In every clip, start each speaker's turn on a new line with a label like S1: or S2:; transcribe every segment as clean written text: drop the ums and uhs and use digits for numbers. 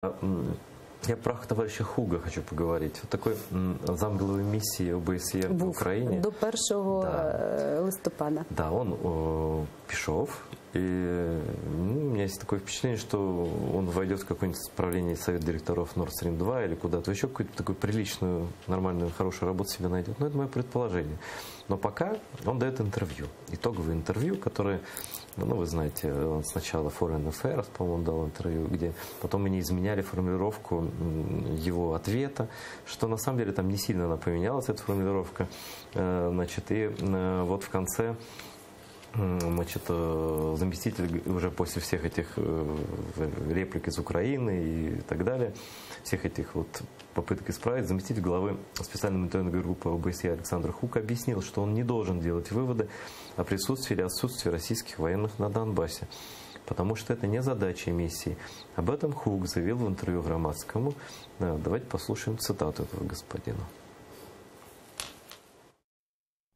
S1: Я про товарища Хуга хочу поговорить. Вот такой замглавы миссии ОБСЄ в Украине.
S2: До 1 листопада.
S1: Да, он пішов. И у меня есть такое впечатление, что он войдет в какое-нибудь правление Совет директоров Nord Stream 2 или куда-то еще, какую-то такую приличную, нормальную, хорошую работу себе найдет. Но это мое предположение. Но пока он дает интервью, итоговое интервью, которое, ну, вы знаете, он сначала Foreign Affairs, по-моему, дал интервью, где потом они изменяли формулировку его ответа, что на самом деле там не сильно она поменялась, эта формулировка. Значит, и вот в конце, значит, заместитель уже после всех этих реплик из Украины и так далее, всех этих вот попыток исправить, заместитель главы специальной мониторинговой группы ОБСЕ Александр Хуг объяснил, что он не должен делать выводы о присутствии или отсутствии российских военных на Донбассе, потому что это не задача миссии. Об этом Хуг заявил в интервью Громадскому. Давайте послушаем цитату этого господина.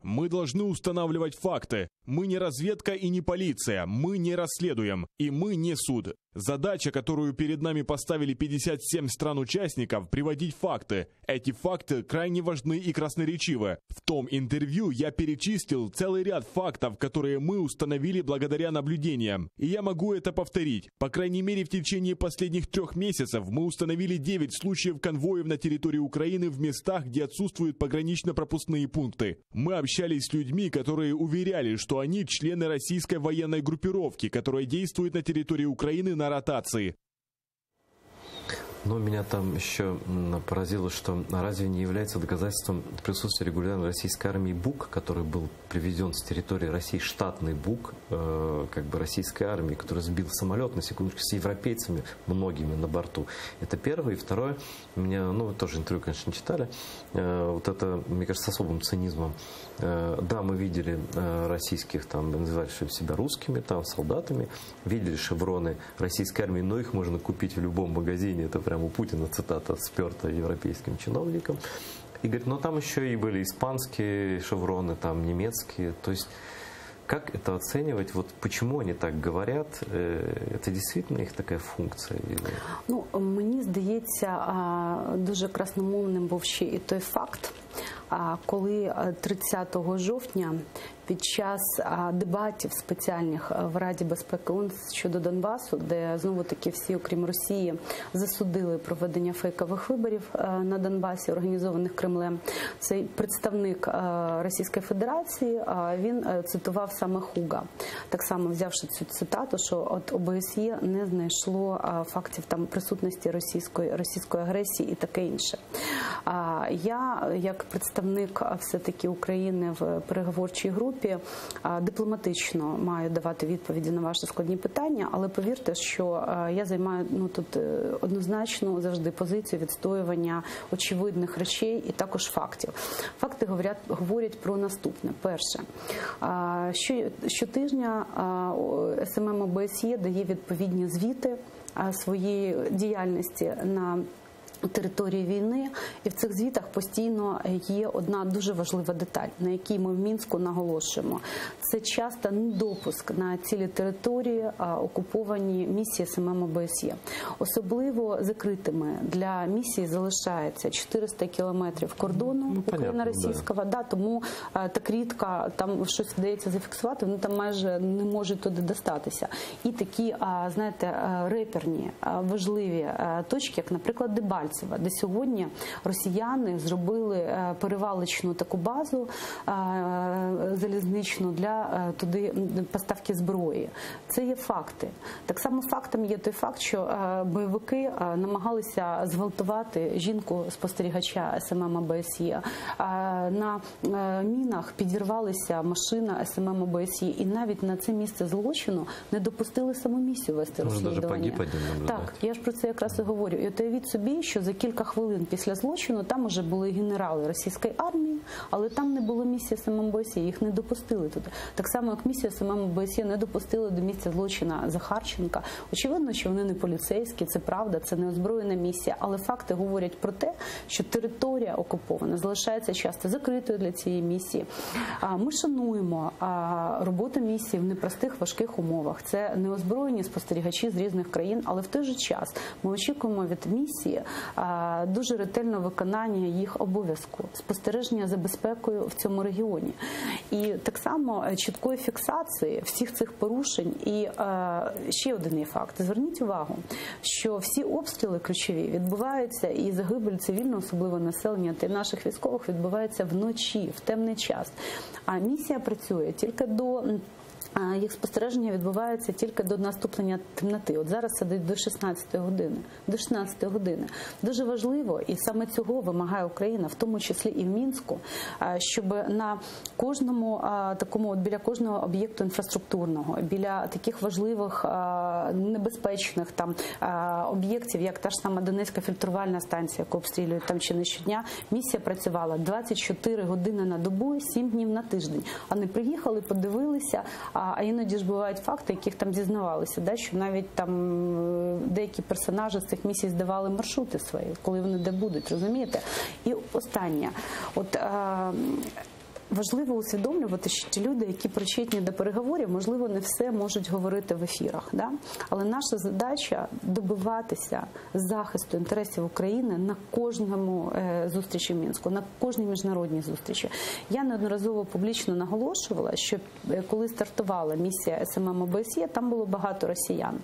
S3: Мы должны устанавливать факты. Мы не разведка и не полиция. Мы не расследуем. И мы не суд. Задача, которую перед нами поставили 57 стран-участников, приводить факты. Эти факты крайне важны и красноречивы. В том интервью я перечислил целый ряд фактов, которые мы установили благодаря наблюдениям. И я могу это повторить. По крайней мере, в течение последних 3 месяцев мы установили 9 случаев конвоев на территории Украины в местах, где отсутствуют погранично-пропускные пункты. Мы общались с людьми, которые уверяли, что они члены российской военной группировки, которая действует на территории Украины на ротации.
S1: Но меня там еще поразило, что разве не является доказательством присутствия регулярной российской армии БУК, который был привезен с территории России, штатный БУК, как бы российской армии, который сбил самолет, на секундочку, с европейцами, многими на борту. Это первое. И второе, меня, ну, вы тоже интервью, конечно, не читали, вот это, мне кажется, с особым цинизмом. Да, мы видели российских, там, называли себя русскими, там, солдатами, видели шевроны российской армии, но их можно купить в любом магазине, это прямо у Путина цитата, сперта европейским чиновникам. И говорит, но там еще и были испанские шевроны, там, немецкие, то есть как это оценивать? Вот почему они так говорят? Это действительно їх така функція?
S2: Ну, мені здається, дуже красномовним був ще і той факт, коли 30 жовтня під час дебатів спеціальних в Раді безпеки ООН щодо Донбасу, де знову-таки всі, окрім Росії, засудили проведення фейкових виборів на Донбасі, організованих Кремлем, цей представник Російської Федерації, він цитував саме Хуга. Так само взявши цю цитату, що от ОБСЄ не знайшло фактів там присутності російської агресії і таке інше. Я, як представник все-таки України в переговорчій групі, дипломатично маю давати відповіді на ваші складні питання, але повірте, що я займаю тут однозначно завжди позицію відстоювання очевидних речей і також фактів. Факти говорять про наступне. Перше, щотижня СММ ОБСЄ дає відповідні звіти своєї діяльності на території війни, і в цих звітах постійно є одна дуже важлива деталь, на якій ми в Мінську наголошуємо. Це часто недопуск на цілі території, окуповані місії СММ ОБСЄ. Особливо закритими для місії залишається 400 кілометрів кордону україно-російського, да, тому так рідко там щось вдається зафіксувати, вони там майже не можуть туди достатися. І такі, знаєте, реперні, важливі точки, як, наприклад, Дебальцеве, де сьогодні росіяни зробили перевалочну таку базу залізничну для туди поставки зброї. Це є факти. Так само фактом є той факт, що бойовики намагалися зґвалтувати жінку-спостерігача СММ ОБСЄ. На мінах підірвалася машина СММ ОБСЄ, і навіть на це місце злочину не допустили саму місію вести розслідування.
S1: Так,
S2: я ж про це якраз і говорю. І от уявіть собі, що за кілька хвилин після злочину там уже були генерали російської армії, але там не було місії СММ ОБСЄ, їх не допустили туди. Так само, як місію СММ ОБСЄ не допустили до місця злочину Захарченка. Очевидно, що вони не поліцейські, це правда, це не озброєна місія, але факти говорять про те, що територія окупована залишається часто закритою для цієї місії. Ми шануємо роботу місії в непростих, важких умовах. Це неозброєні спостерігачі з різних країн, але в той же час ми очікуємо від місії дуже ретельне виконання їх обов'язку, спостереження за безпекою в цьому регіоні. І так само чіткої фіксації всіх цих порушень. І ще один є факт. Зверніть увагу, що всі обстріли ключові відбуваються, і загибель цивільного, особливо населення та наших військових, відбувається вночі, в темний час. А місія працює тільки їх спостереження відбувається тільки до наступлення темноти. От зараз сидить до 16 години. До 16 години. Дуже важливо, і саме цього вимагає Україна, в тому числі і в Мінську, щоб на кожному такому, біля кожного об'єкту інфраструктурного, біля таких важливих, небезпечних там об'єктів, як та ж сама Донецька фільтрувальна станція, яку обстрілюють там чи не щодня, місія працювала 24 години на добу, 7 днів на тиждень. А не приїхали, подивилися, а іноді ж бувають факти, яких там дізнавалися, да, що навіть там деякі персонажі з цих місій здавали маршрути свої, коли вони де будуть, розумієте? І останнє. От важливо усвідомлювати, що ті люди, які причетні до переговорів, можливо, не все можуть говорити в ефірах. Да? Але наша задача – добиватися захисту інтересів України на кожному зустрічі в Мінську, на кожній міжнародній зустрічі. Я неодноразово публічно наголошувала, що коли стартувала місія СММ ОБСЄ, там було багато росіян.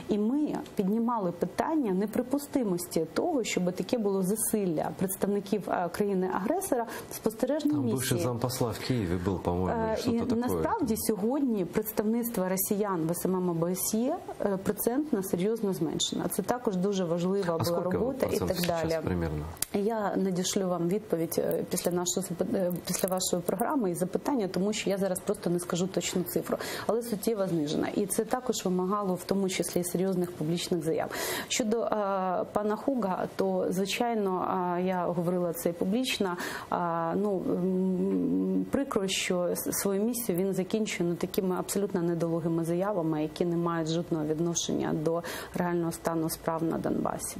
S2: І ми піднімали питання неприпустимості того, щоб таке було засилля представників країни-агресора в спостережній місії.
S1: В Києві був, по-моєму,
S2: і насправді сьогодні представництво росіян в СММ ОБСЄ процентно серйозно зменшено. Це також дуже важлива була робота і так далі.
S1: Примерно?
S2: Я надішлю вам відповідь після вашої програми і запитання, тому що я зараз просто не скажу точну цифру, але суттєво знижена. І це також вимагало в тому числі серйозних публічних заяв. Щодо пана Хуга, то звичайно, я говорила це і публічно, прикро, що свою місію він закінчує такими абсолютно недолугими заявами, які не мають жодного відношення до реального стану справ на Донбасі.